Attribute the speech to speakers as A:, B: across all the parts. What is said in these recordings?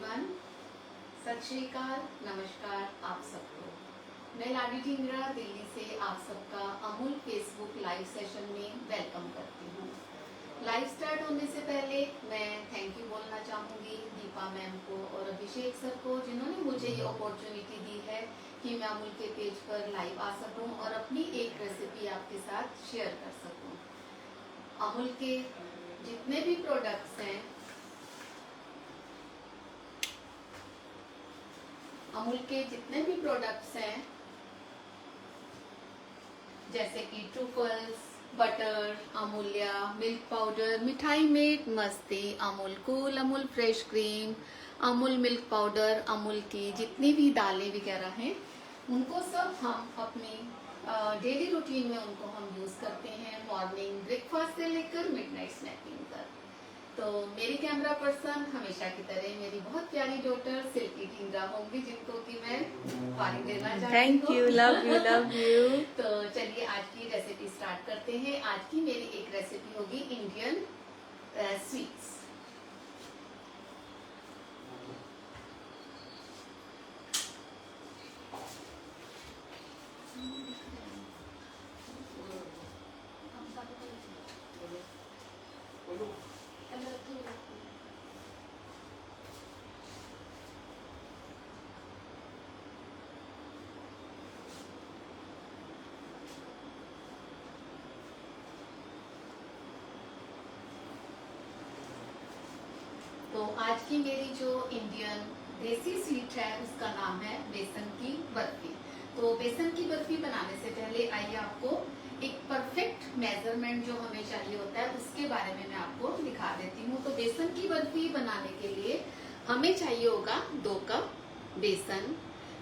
A: Everyone, सत श्री अकाल, नमस्कार आप सबको। मैं लाडी ढींगरा दिल्ली से आप सबका अमूल फेसबुक लाइव सेशन में वेलकम करती हूँ। लाइव स्टार्ट होने से पहले मैं थैंक यू बोलना चाहूँगी दीपा मैम को और अभिषेक सर को, जिन्होंने मुझे ये अपॉर्चुनिटी दी है कि मैं अमूल के पेज पर लाइव आ सकूँ और अपनी एक रेसिपी आपके साथ शेयर कर सकूँ। अमूल के जितने भी प्रोडक्ट्स हैं, जैसे कि ट्रूफल्स, बटर, अमूल्या, मिल्क पाउडर, मिठाई मेट, मस्ती, Amul cool, Amul fresh cream, Amul milk powder, Amul की जितनी भी दालें वगैरह हैं, उनको सब हम अपनी डेली रूटीन में उनको हम यूज़ करते हैं, मॉर्निंग ब्रेकफास्ट से लेकर मिडनाइट स्नैकिंग तक। तो मेरी कैमरा पर्सन हमेशा की तरह मेरी बहुत प्यारी डॉटर सिल्की ढींगरा होंगी, जिनको कि मैं पानी देना चाहती हूँ।
B: Thank you, love you, love you.
A: तो चलिए आज की रेसिपी स्टार्ट करते हैं। आज की मेरी एक रेसिपी होगी इंडियन स्वीट्स। तो आज की मेरी जो इंडियन देसी स्वीट है उसका नाम है बेसन की बर्फी। तो बेसन की बर्फी बनाने से पहले आइए आपको एक परफेक्ट मेजरमेंट जो हमें चाहिए होता है उसके बारे में मैं आपको दिखा देती हूँ। तो बेसन की बर्फी बनाने के लिए हमें चाहिए होगा 2 कप बेसन।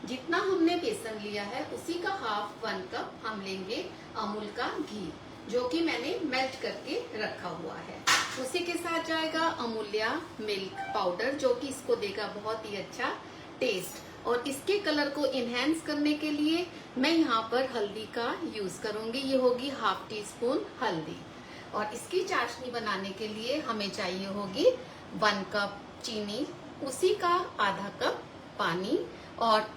A: जितना हमने बेसन लिया है उसी का हाफ 1 कप हम लेंगे अमूल का घी, जो कि मैंने मेल्ट करके रखा हुआ है। उसी के साथ जाएगा अमूल्या मिल्क पाउडर, जो कि इसको देगा बहुत ही अच्छा टेस्ट। और इसके कलर को इनहेंस करने के लिए मैं यहाँ पर हल्दी का यूज करूंगी। ये होगी हाफ टी स्पून हल्दी। और इसकी चाशनी बनाने के लिए हमें चाहिए होगी 1 कप चीनी, उसी का आधा कप पानी और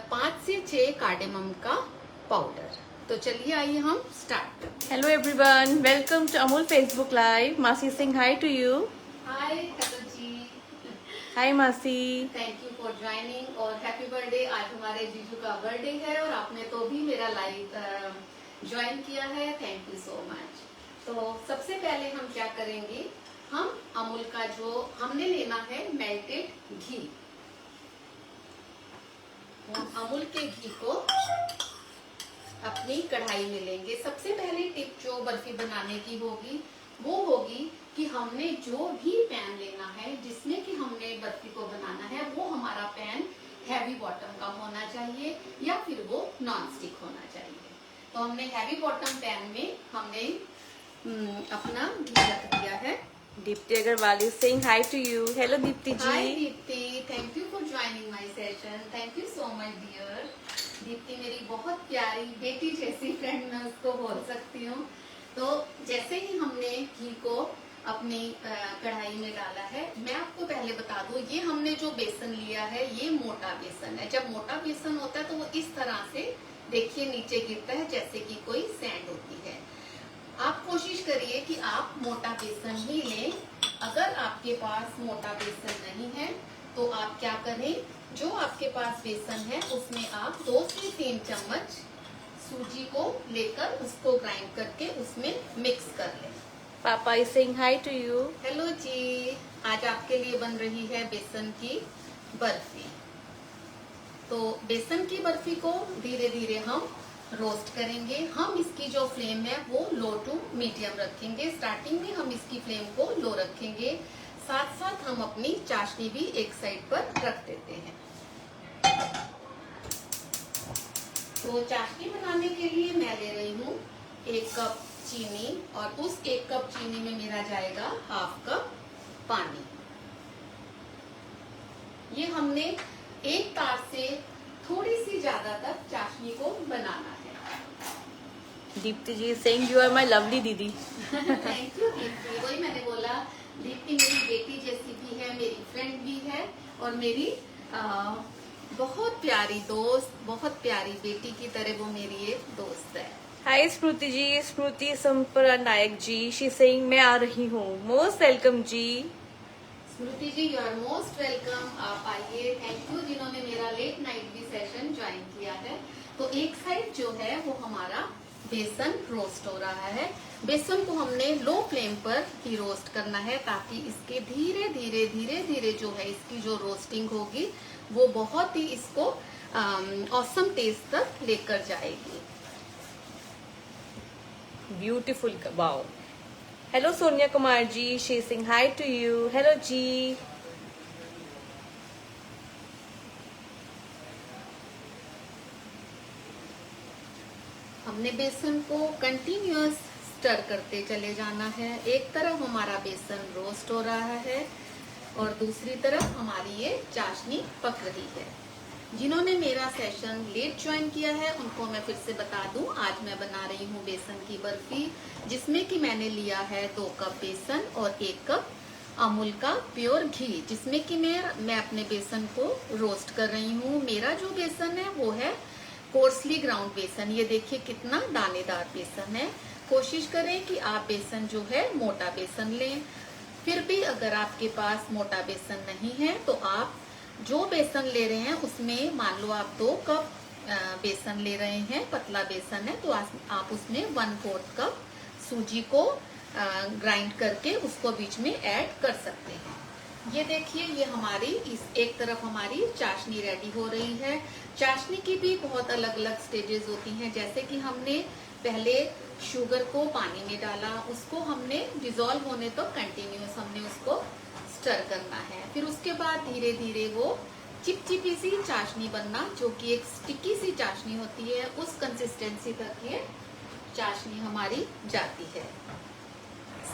A: 5 से 6 कार्डेमम का पाउडर। तो चलिए आइए हम स्टार्ट करते हैं।
B: Hello everyone, welcome to Amul Facebook live. Massey Singh hi to you.
A: Hi hello ji.
B: Hi Massey.
A: Thank you for joining और हैप्पी बर्थडे। आज हमारे जीजू का बर्थडे है और आपने तो भी मेरा लाइव ज्वाइन किया है। Thank you so much. तो सबसे पहले हम क्या करेंगे, हम अमूल का जो हमने लेना है मेल्टेड घी, अमूल के घी को अपनी कढ़ाई में लेंगे। सबसे पहले टिप जो बर्फी बनाने की होगी वो होगी कि हमने जो भी पैन लेना है जिसमें कि हमने बर्फी को बनाना है, वो हमारा पैन हैवी बॉटम का होना चाहिए या फिर वो नॉन स्टिक होना चाहिए। तो हमने हैवी बॉटम पैन में हमने अपना घी रख दिया है।
B: Dipti Agarwal is saying hi to you. Hello Dipti ji.
A: Hi Dipti, thank you for joining my session. Thank you so much dear. Dipti मेरी बहुत प्यारी बेटी जैसी फ्रेंड, मैं उसको बोल सकती हूँ। तो जैसे ही हमने घी को अपनी कढ़ाई में डाला है, मैं आपको पहले बता दूं, ये हमने जो बेसन लिया है ये मोटा बेसन है। जब मोटा बेसन होता है तो वो इस तरह से देखिए नीचे गिरता है जैसे कि कोई सैंड होती है। आप कोशिश करिए कि आप मोटा बेसन ही लें। अगर आपके पास मोटा बेसन नहीं है तो आप क्या करें, जो आपके पास बेसन है उसमें आप 2 से 3 चम्मच सूजी को लेकर उसको ग्राइंड करके उसमें मिक्स कर लें।
B: पापा is saying hi to you.
A: Hello जी। आज आपके लिए बन रही है बेसन की बर्फी। तो बेसन की बर्फी को धीरे धीरे हम रोस्ट करेंगे। हम इसकी जो फ्लेम है वो लो टू मीडियम रखेंगे। स्टार्टिंग में हम इसकी फ्लेम को लो रखेंगे। साथ साथ हम अपनी चाशनी भी एक साइड पर रख देते हैं। तो चाशनी बनाने के लिए मैं ले रही हूँ 1 कप चीनी और उस 1 कप चीनी में मेरा जाएगा हाफ कप पानी। ये हमने एक तार से थोड़ी सी ज्यादा तक चाशनी को बनाना है।
B: Deepti ji is saying you are my lovely दीदी।
A: Thank you Deepti. वही मैंने बोला, दीप्ति मेरी बेटी जैसी भी है, मेरी फ्रेंड भी है और मेरी बहुत प्यारी दोस्त, बहुत प्यारी बेटी की तरह वो मेरी एक दोस्त है।
B: हाय स्मृति जी, स्मृति संपरा नायक जी, शी सेइंग मैं आ रही हूँ। Most welcome ji.
A: Smriti ji you are most welcome, आप आइए। थैंक यू जिन्होंने मेरा लेट नाइट भी सेशन ज्वाइन किया है। तो एक साइड जो है वो हमारा बेसन रोस्ट हो रहा है। बेसन को हमने लो फ्लेम पर ही रोस्ट करना है ताकि इसके धीरे धीरे धीरे धीरे जो है इसकी जो रोस्टिंग होगी वो बहुत ही इसको ऑसम टेस्ट तक लेकर जाएगी।
B: Beautiful, wow. Hello Sonia Kumar ji, she sing hi to you. Hello जी।
A: हमने बेसन को कंटिन्यूअस स्टर करते चले जाना है। एक तरफ हमारा बेसन रोस्ट हो रहा है और दूसरी तरफ हमारी ये चाशनी पक रही है। जिन्होंने मेरा सेशन लेट ज्वाइन किया है उनको मैं फिर से बता दूं, आज मैं बना रही हूँ बेसन की बर्फी, जिसमें कि मैंने लिया है 2 कप बेसन और 1 कप अमूल का प्योर घी, जिसमें कि मैं अपने बेसन को रोस्ट कर रही हूँ। मेरा जो बेसन है वो है कोर्सली ग्राउंड बेसन। ये देखिए कितना दानेदार बेसन है। कोशिश करें कि आप बेसन जो है मोटा बेसन लें। फिर भी अगर आपके पास मोटा बेसन नहीं है तो आप जो बेसन ले रहे हैं उसमें मान लो आप 2 कप बेसन ले रहे हैं, पतला बेसन है, तो आप उसमें 1/4 कप सूजी को ग्राइंड करके उसको बीच में ऐड कर सकते हैं। ये देखिए ये हमारी इस एक तरफ हमारी चाशनी रेडी हो रही है। चाशनी की भी बहुत अलग अलग स्टेजेस होती हैं। जैसे कि हमने पहले शुगर को पानी में डाला, उसको हमने डिजोल्व होने तो कंटिन्यूस हमने उसको स्टर करना है। फिर उसके बाद धीरे धीरे वो चिपचिपी सी चाशनी बनना, जो कि एक स्टिकी सी चाशनी होती है, उस कंसिस्टेंसी तक ये चाशनी हमारी जाती है।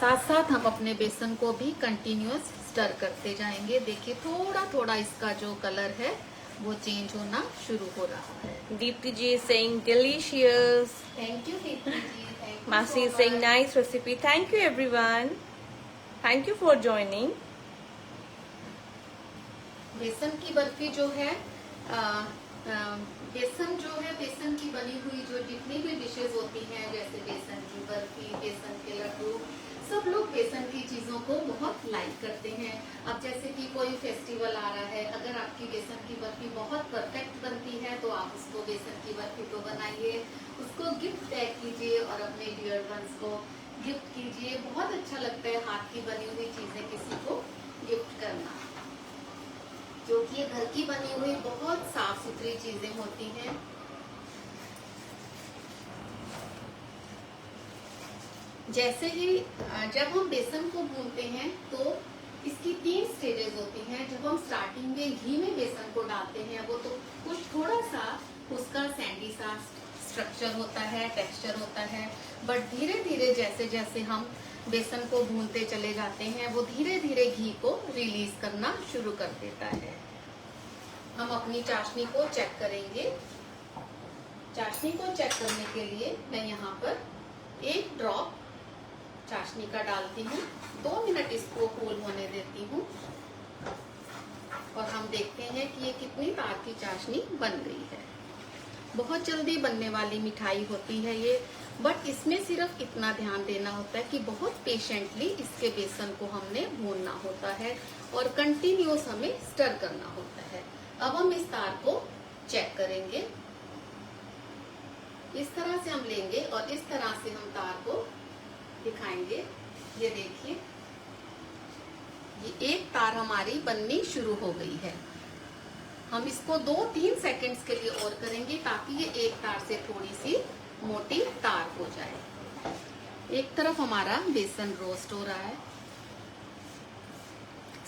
A: साथ साथ हम अपने बेसन को भी कंटिन्यूअस स्टर करते जाएंगे। देखिए थोड़ा थोड़ा इसका जो कलर है वो चेंज होना शुरू हो रहा है।
B: Deepti ji saying delicious.
A: Thank you Deepti ji, thank you.
B: मासी saying nice recipe. Thank you everyone, thank you for joining.
A: बेसन की बर्फी जो है बेसन की बनी हुई जो जितनी भी डिशेस होती हैं, जैसे बेसन की बर्फी, बेसन के लड्डू, सब लोग बेसन की चीजों को बहुत लाइक करते हैं। अब जैसे कि कोई फेस्टिवल आ रहा है, अगर आपकी बेसन की बर्फी बहुत परफेक्ट बनती है तो आप उसको बेसन की बर्फी तो बनाइए, उसको गिफ्ट पैक कीजिए और अपने डियर वंस को गिफ्ट कीजिए। बहुत अच्छा लगता है हाथ की बनी हुई चीजें किसी को गिफ्ट करना, जो कि घर की बनी हुई बहुत साफ सुथरी चीजें होती हैं। जैसे ही जब हम बेसन को भूनते हैं तो इसकी 3 स्टेजेस होती हैं। जब हम स्टार्टिंग में घी में बेसन को डालते हैं वो तो कुछ थोड़ा सा उसका सैंडी सा स्ट्रक्चर होता है, टेक्सचर होता है, बट धीरे धीरे जैसे जैसे हम बेसन को भूनते चले जाते हैं वो धीरे धीरे घी को रिलीज करना शुरू कर देता है। हम अपनी चाशनी को चेक करेंगे। चाशनी को चेक करने के लिए मैं यहाँ पर 1 ड्रॉप चाशनी का डालती हूँ, 2 मिनट इसको कूल होने देती हूँ और हम देखते हैं कि ये कितनी तार की चाशनी बन गई है। बहुत जल्दी बनने वाली मिठाई होती है ये, बट इसमें सिर्फ इतना ध्यान देना होता है कि बहुत पेशेंटली इसके बेसन को हमने भूनना होता है और कंटिन्यूस हमें स्टर करना होता है। अब हम इस तार को चेक करेंगे। इस तरह से हम लेंगे और इस तरह से हम तार को दिखाएंगे। ये देखिए ये एक तार हमारी बननी शुरू हो गई है। हम इसको 2-3 सेकंड्स के लिए और करेंगे ताकि ये एक तार से थोड़ी सी मोटी तार हो जाए। एक तरफ हमारा बेसन रोस्ट हो रहा है।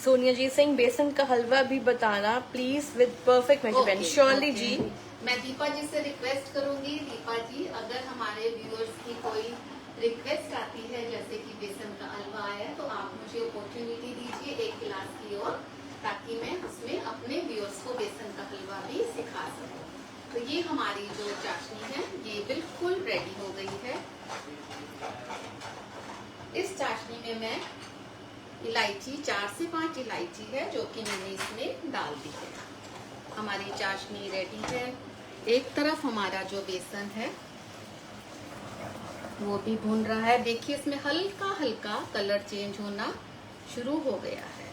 B: सोनिया जी सिंह बेसन का हलवा भी बताना please with perfect measurement. Surely जी।
A: मैं दीपा जी से रिक्वेस्ट करूंगी। दीपा जी अगर हमारे व्यूअर्स की कोई रिक्वेस्ट आती है जैसे कि बेसन का हलवा आया तो आप मुझे अपॉर्चुनिटी दीजिए 1 गिलास की और, ताकि मैं उसमें अपने व्यूअर्स को बेसन का हलवा भी सिखा सकूं। तो ये हमारी जो चाशनी है ये बिल्कुल रेडी हो गई है। इस चाशनी में मैं इलायची, 4 से 5 इलायची है जो कि मैंने इसमें डाल दी है। हमारी चाशनी रेडी है। एक तरफ हमारा जो बेसन है वो भी भून रहा है। देखिए इसमें हल्का हल्का कलर चेंज होना शुरू हो गया है।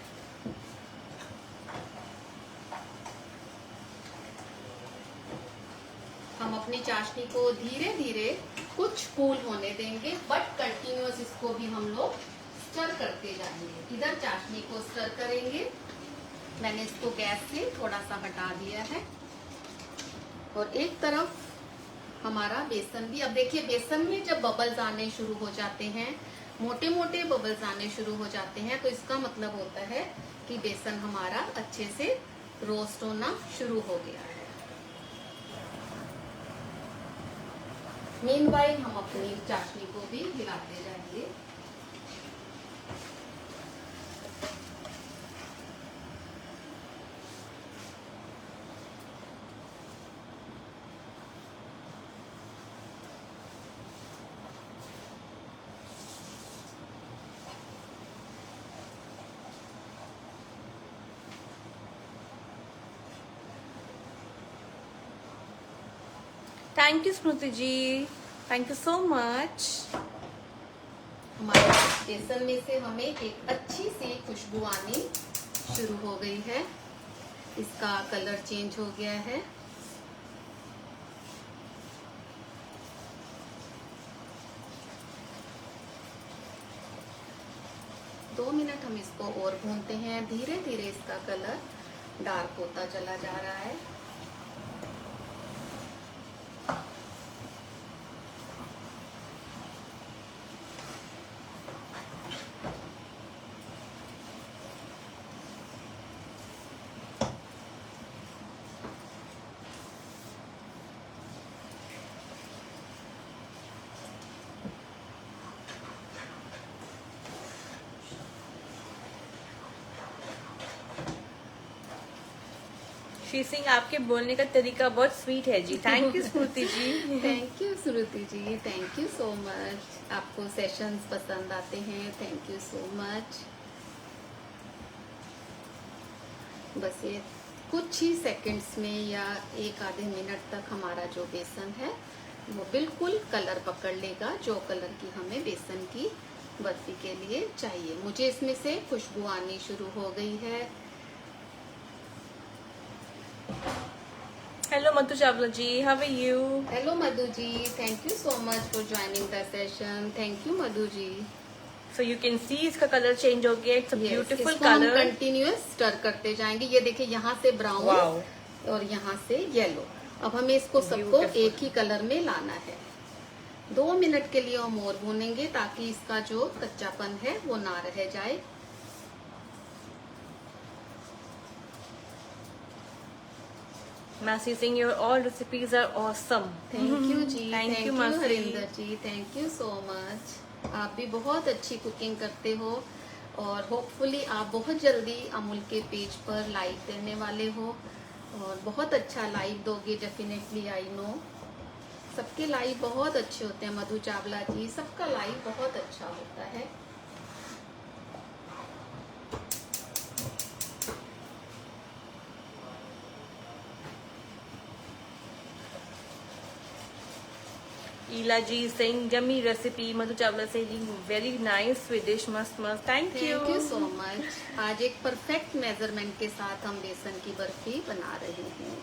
A: हम अपनी चाशनी को धीरे धीरे कुछ कूल होने देंगे, बट कंटिन्यूअस इसको भी हम लोग स्टर करते जाएंगे। इधर चाशनी को स्टर करेंगे। मैंने इसको गैस से थोड़ा सा हटा दिया है और एक तरफ हमारा बेसन भी। अब देखिए बेसन में जब बबल्स आने शुरू हो जाते हैं, मोटे मोटे बबल्स आने शुरू हो जाते हैं, तो इसका मतलब होता है कि बेसन हमारा अच्छे से रोस्ट होना शुरू हो गया है। मीनवाइल हम अपनी चाशनी को भी हिलाते जाएंगे।
B: Thank you Smriti ji, thank you so much.
A: हमारे बेसन में से हमें एक अच्छी सी खुशबू आनी शुरू हो गई है। इसका कलर चेंज हो गया है। दो मिनट हम इसको और भूनते हैं। धीरे धीरे इसका कलर डार्क होता चला जा रहा है।
B: श्री सिंह, आपके बोलने का तरीका बहुत स्वीट है जी। Thank you Smriti ji.
A: Thank you Shruti ji, thank you so much. आपको सेशंस पसंद आते हैं, थैंक यू सो मच। बस ये कुछ ही सेकंड्स में या एक आधे मिनट तक हमारा जो बेसन है वो बिल्कुल कलर पकड़ लेगा, जो कलर की हमें बेसन की बर्फी के लिए चाहिए। मुझे इसमें से खुशबू आनी शुरू हो गई है।
B: Hello Madhu Chawla ji, how are you?
A: Hello Madhu ji, thank you so much for joining the session. Thank you Madhu ji.
B: So you can see इसका कलर चेंज हो गया। It's a beautiful colour.
A: Continuous stir करते जाएंगे। ये देखिए यहाँ से ब्राउन और यहाँ से येलो। अब हमें इसको सबको एक ही कलर में लाना है। 2 मिनट के लिए हम और भूनेंगे ताकि इसका जो कच्चापन है वो ना रह जाए।
B: Massey Singh, your all recipes are awesome.
A: Thank you ji,
B: Thank
A: thank
B: you,
A: you
B: Massey.
A: Harinder ji, thank you so much. आप भी बहुत अच्छी कुकिंग करते हो और होपफुली आप बहुत जल्दी अमूल के पेज पर लाइव देने वाले हो और बहुत अच्छा लाइव दोगे डेफिनेटली। आई नो सबके लाइव बहुत अच्छे होते हैं। मधु चावला जी, सबका लाइव बहुत अच्छा होता है।
B: Ila ji saying yummy recipe. Madhu Chawla saying very nice Swedish, must must. Thank you.
A: Thank you so much. आज एक परफेक्ट मेजरमेंट के साथ हम बेसन की बर्फी बना रहे हैं।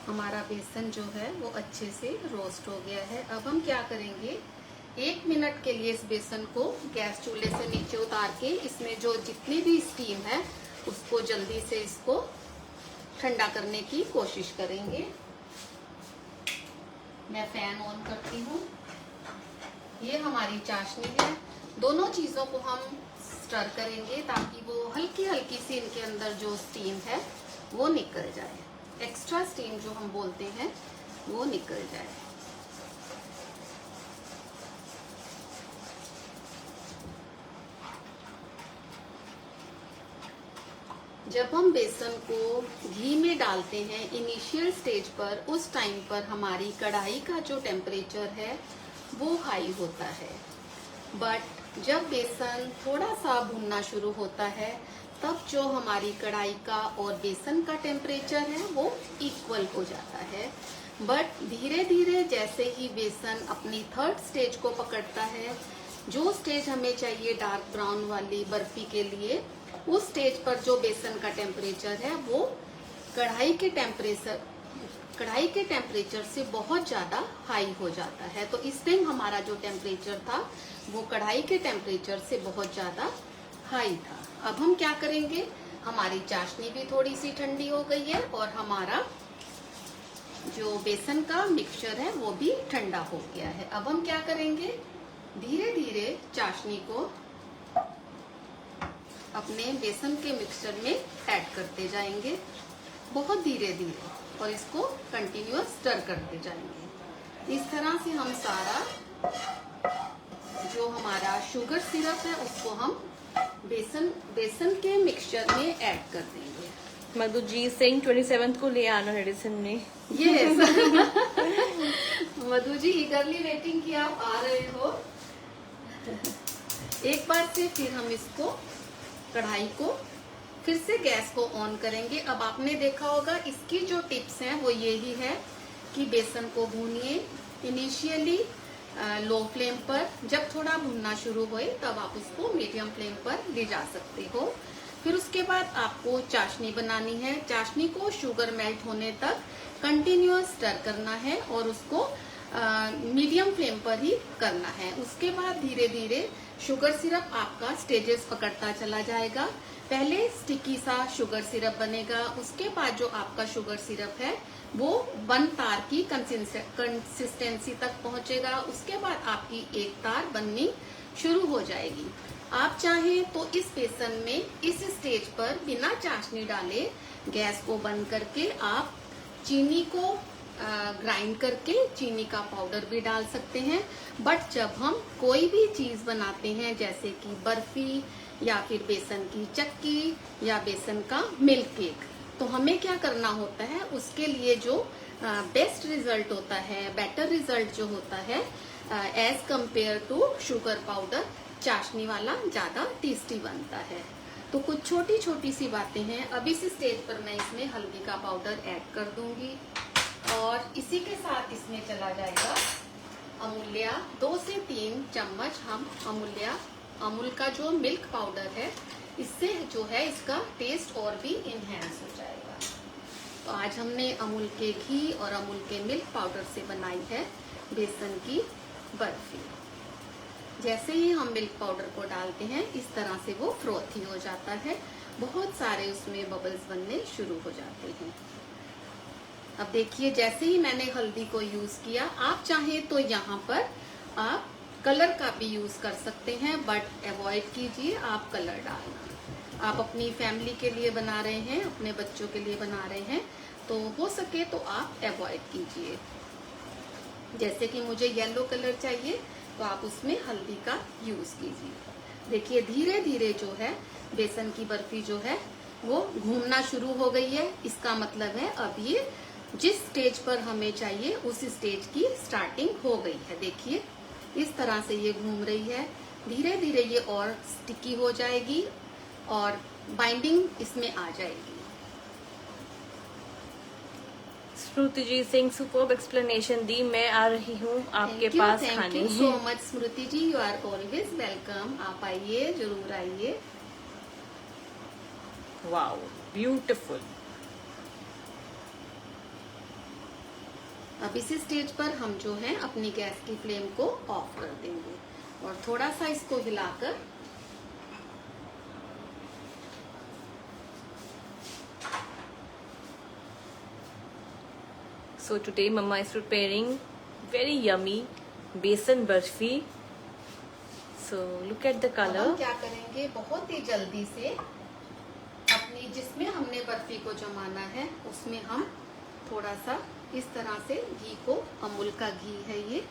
A: हमारा बेसन जो है वो अच्छे से रोस्ट हो गया है। अब हम क्या करेंगे, 1 मिनट के लिए इस बेसन को गैस चूल्हे से नीचे उतार के इसमें जो जितनी भी स्टीम है उसको जल्दी से इसको ठंडा करने की कोशिश करेंगे। मैं फैन ऑन करती हूँ। ये हमारी चाशनी है। दोनों चीजों को हम स्टर करेंगे ताकि वो हल्की हल्की सी इनके अंदर जो स्टीम है वो निकल जाए। एक्स्ट्रा स्टीम जो हम बोलते हैं वो निकल जाए। जब हम बेसन को घी में डालते हैं इनिशियल स्टेज पर, उस टाइम पर हमारी कढ़ाई का जो टेम्परेचर है वो हाई होता है। बट जब बेसन थोड़ा सा भुनना शुरू होता है तब जो हमारी कढ़ाई का और बेसन का टेम्परेचर है वो इक्वल हो जाता है। बट धीरे धीरे जैसे ही बेसन अपनी थर्ड स्टेज को पकड़ता है, जो स्टेज हमें चाहिए डार्क ब्राउन वाली बर्फी के लिए, उस स्टेज पर जो बेसन का टेम्परेचर है वो कढ़ाई के टेम्परेचर से बहुत ज्यादा हाई हो जाता है। तो इस टाइम हमारा जो टेम्परेचर था वो कढ़ाई के टेम्परेचर से बहुत ज्यादा हाई था। अब हम क्या करेंगे, हमारी चाशनी भी थोड़ी सी ठंडी हो गई है और हमारा जो बेसन का मिक्सचर है वो भी ठंडा हो गया है। अब हम क्या करेंगे, धीरे धीरे चाशनी को अपने बेसन के मिक्सचर में ऐड करते जाएंगे, बहुत धीरे धीरे, और इसको कंटिन्यूअस स्टर करते जाएंगे। इस तरह से हम सारा जो हमारा शुगर सिरप है उसको हम बेसन के मिक्सचर में ऐड कर देंगे।
B: मधु जी सिंह 27 को ले आना मेडिसिन में।
A: यस मधु जी ईगरली वेटिंग की आप आ रहे हो। एक बार से फिर हम इसको कढ़ाई को फिर से गैस को ऑन करेंगे। अब आपने देखा होगा इसकी जो टिप्स हैं वो यही है कि बेसन को भूनिए इनिशियली लो फ्लेम पर, जब थोड़ा भुनना शुरू होए तब आप उसको मीडियम फ्लेम पर ले जा सकते हो। फिर उसके बाद आपको चाशनी बनानी है। चाशनी को शुगर मेल्ट होने तक कंटिन्यूअस स्टर करना है और उसको मीडियम फ्लेम पर ही करना है। उसके बाद धीरे धीरे शुगर सिरप आपका स्टेजेस पकड़ता चला जाएगा। पहले स्टिकी सा शुगर सिरप बनेगा, उसके बाद जो आपका शुगर सिरप है वो वन तार की कंसिस्टेंसी तक पहुंचेगा। उसके बाद आपकी एक तार बननी शुरू हो जाएगी। आप चाहें तो इस बेसन में इस स्टेज पर बिना चाशनी डाले गैस को बंद करके आप चीनी को ग्राइंड करके चीनी का पाउडर भी डाल सकते हैं। बट जब हम कोई भी चीज बनाते हैं जैसे कि बर्फी या फिर बेसन की चक्की या बेसन का मिल्क केक, तो हमें क्या करना होता है, उसके लिए जो बेस्ट रिजल्ट होता है, बेटर रिजल्ट जो होता है as compare to sugar powder, चाशनी वाला ज्यादा टेस्टी बनता है। तो कुछ छोटी छोटी सी बातें हैं। अब इस स्टेज पर मैं इसमें हल्दी का पाउडर ऐड कर दूंगी और इसी के साथ इसमें चला जाएगा अमूल्या। 2 से 3 चम्मच हम अमूल का जो मिल्क पाउडर है, इससे जो है इसका टेस्ट और भी इनहेंस हो जाएगा। तो आज हमने अमूल के घी और अमूल के मिल्क पाउडर से बनाई है बेसन की बर्फी। जैसे ही हम मिल्क पाउडर को डालते हैं इस तरह से वो फ्रोथी हो जाता है, बहुत सारे उसमें बबल्स बनने शुरू हो जाते हैं। अब देखिए जैसे ही मैंने हल्दी को यूज किया, आप चाहें तो यहाँ पर आप कलर का भी यूज कर सकते हैं, बट अवॉइड कीजिए आप कलर डालना। आप अपनी फैमिली के लिए बना रहे हैं, अपने बच्चों के लिए बना रहे हैं, तो हो सके तो आप अवॉइड कीजिए। जैसे कि मुझे येलो कलर चाहिए तो आप उसमें हल्दी का यूज कीजिए। देखिए धीरे धीरे जो है बेसन की बर्फी जो है वो घूमना शुरू हो गई है। इसका मतलब है अब ये जिस स्टेज पर हमें चाहिए उस स्टेज की स्टार्टिंग हो गई है। देखिए इस तरह से ये घूम रही है, धीरे धीरे ये और स्टिकी हो जाएगी और बाइंडिंग इसमें आ जाएगी।
B: स्मृति जी सिंह सुपर्ब एक्सप्लेनेशन दी। मैं आ रही हूँ आपके पास खाने।
A: Thank you so much Smriti ji, you are always welcome. आप आइए, जरूर आइए।
B: Wow beautiful.
A: अब इसी स्टेज पर हम जो है अपनी गैस की फ्लेम को ऑफ कर देंगे और थोड़ा सा इसको हिलाकर
B: So today Mama is preparing very yummy besan barfi. So look at the
A: अब
B: color.
A: हम क्या करेंगे, बहुत ही जल्दी से अपनी जिसमें हमने बर्फी को जमाना है उसमें हम थोड़ा सा इस तरह से घी को, अमूल का घी है ये,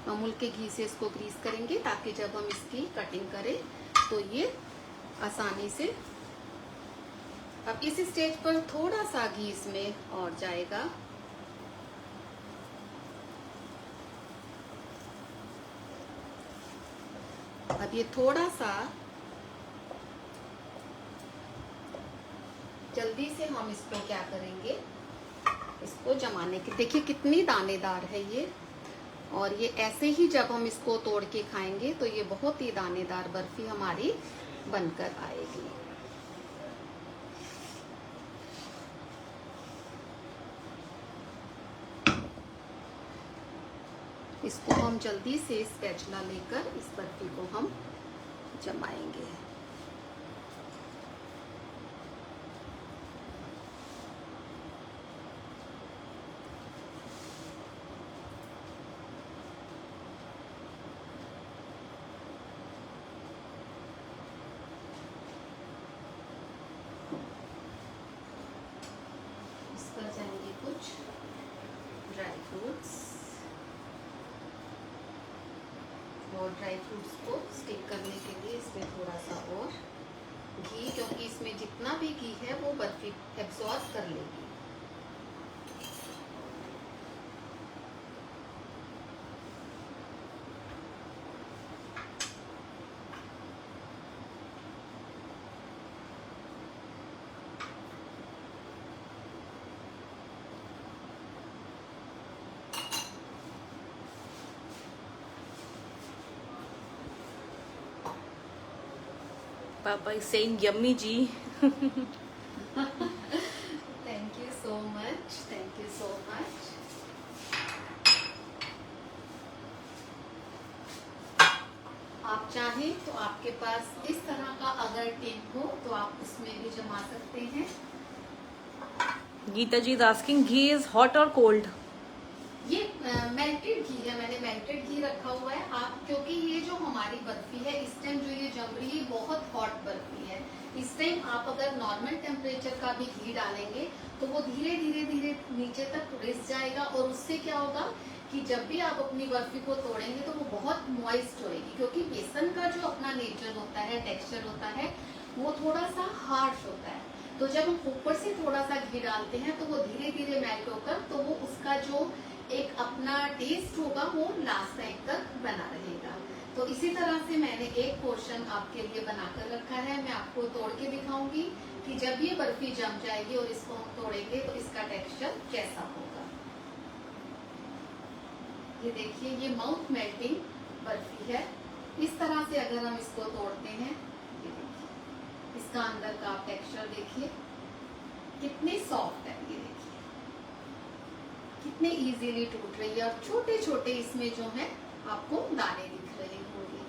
A: अमूल के घी से इसको ग्रीस करेंगे ताकि जब हम इसकी कटिंग करें तो ये आसानी से अब इस स्टेज पर थोड़ा सा घी इसमें और जाएगा। अब ये थोड़ा सा जल्दी से हम इसको क्या करेंगे, इसको जमाने के, देखिए कितनी दानेदार है ये। और ये ऐसे ही जब हम इसको तोड़ के खाएंगे तो ये बहुत ही दानेदार बर्फी हमारी बनकर आएगी। इसको हम जल्दी से स्पैचुला लेकर इस बर्फी को हम जमाएंगे। इस पर जाएंगे कुछ ड्राई फ्रूट्स, और ड्राई फ्रूट्स को स्टिक करने के लिए इसमें थोड़ा सा और घी, क्योंकि इसमें जितना भी घी है वो बर्फी एब्जॉर्ब कर लेगी।
B: Papa is saying yummy ji.
A: Thank you so much, thank you so much. आप चाहें तो आपके पास इस तरह का अगर टिन हो तो आप उसमें भी जमा सकते हैं।
B: गीता जी इज आस्किंग घी इज हॉट और कोल्ड।
A: ये मेल्टेड घी है, मैंने मेल्टेड घी रखा हुआ है। आप, क्योंकि ये जो हमारी बर्फी है इस टाइम जो ये जम रही है बहुत हॉट बर्फी है। इस टाइम आप अगर नॉर्मल टेम्परेचर का भी घी डालेंगे तो वो धीरे धीरे धीरे नीचे तक रिस जाएगा, और उससे क्या होगा कि जब भी आप अपनी बर्फी को तोड़ेंगे तो वो बहुत मॉइस्ट होएगी, क्योंकि बेसन का जो अपना नेचर होता है, टेक्सचर होता है, वो थोड़ा सा हार्श होता है। तो जब हम ऊपर से थोड़ा सा घी डालते हैं तो वो धीरे धीरे मेल्ट होकर, तो वो उसका जो एक अपना टेस्ट होगा वो लास्ट टाइम तक बना रहेगा। तो इसी तरह से मैंने एक पोर्शन आपके लिए बनाकर रखा है, मैं आपको तोड़ के दिखाऊंगी कि जब ये बर्फी जम जाएगी और इसको हम तोड़ेंगे तो इसका टेक्सचर कैसा होगा। ये देखिए, ये माउथ मेल्टिंग बर्फी है। इस तरह से अगर हम इसको तोड़ते हैं, ये देखिए इसका अंदर का टेक्सचर देखिए कितने सॉफ्ट है, ये देखिए कितने इजीली टूट रही है, और छोटे छोटे इसमें जो है आपको दाने दिख रहे होंगे।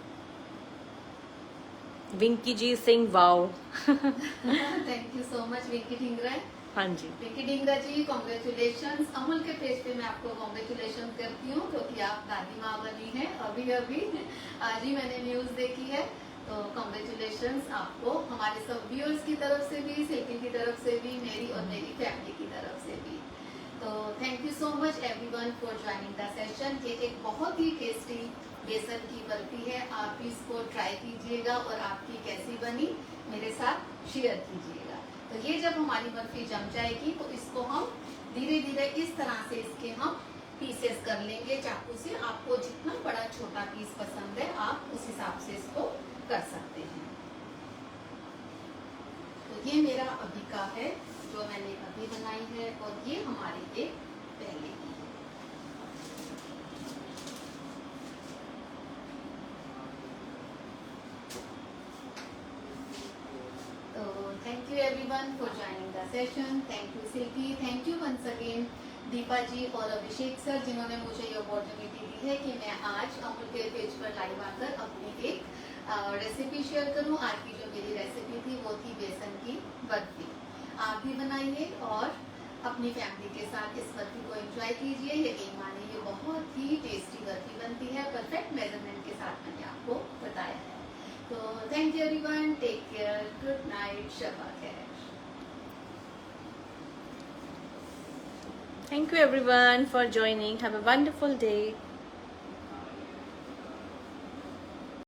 B: Winky ji Singh wow.
A: Thank you so much Winky Dhingra.
B: हाँ जी,
A: विंकी ढिंगरा जी कॉन्ग्रेचुलेशन। अमूल के पेज पे मैं आपको कॉन्ग्रेचुलेशन करती हूँ, क्योंकि आप दादी माँ बनी है अभी अभी, आज ही मैंने न्यूज देखी है। तो कॉन्ग्रेचुलेशन आपको, हमारे सब व्यूअर्स की तरफ से भी, सिल्की की तरफ से भी, मेरी और मेरी फैमिली की तरफ से भी। तो thank you so much everyone for joining the session. ये एक बहुत ही टेस्टी बेसन की बर्फी है, आप भी इसको ट्राई कीजिएगा और आपकी कैसी बनी मेरे साथ शेयर कीजिएगा। तो ये जब हमारी बर्फी जम जाएगी तो इसको हम धीरे धीरे इस तरह से इसके हम पीसेस कर लेंगे चाकू से। आपको जितना बड़ा छोटा पीस पसंद है आप उस हिसाब से इसको कर सकते हैं। तो ये मेरा अभी का है जो मैंने अभी बनाई है, और ये हमारी एक पहले की है। तो thank you everyone for joining the session. Thank you Silky, thank you once again Deepa ji और अभिषेक सर, जिन्होंने मुझे ये अपॉर्चुनिटी दी है कि मैं आज अमूल के पेज पर लाइव आकर अपनी एक रेसिपी शेयर करूं। आज की जो मेरी रेसिपी थी वो थी बेसन की बर्फी। आप भी बनाइए और अपनी फैमिली के साथ इस बर्फी को एंजॉय कीजिए। यकीन मानिए ये बहुत ही टेस्टी बर्फी बनती है, परफेक्ट मेजरमेंट के साथ मैंने आपको बताया है। तो thank you everyone, take care, good night, शबा खैर।
B: thank you everyone for joining, have a wonderful day।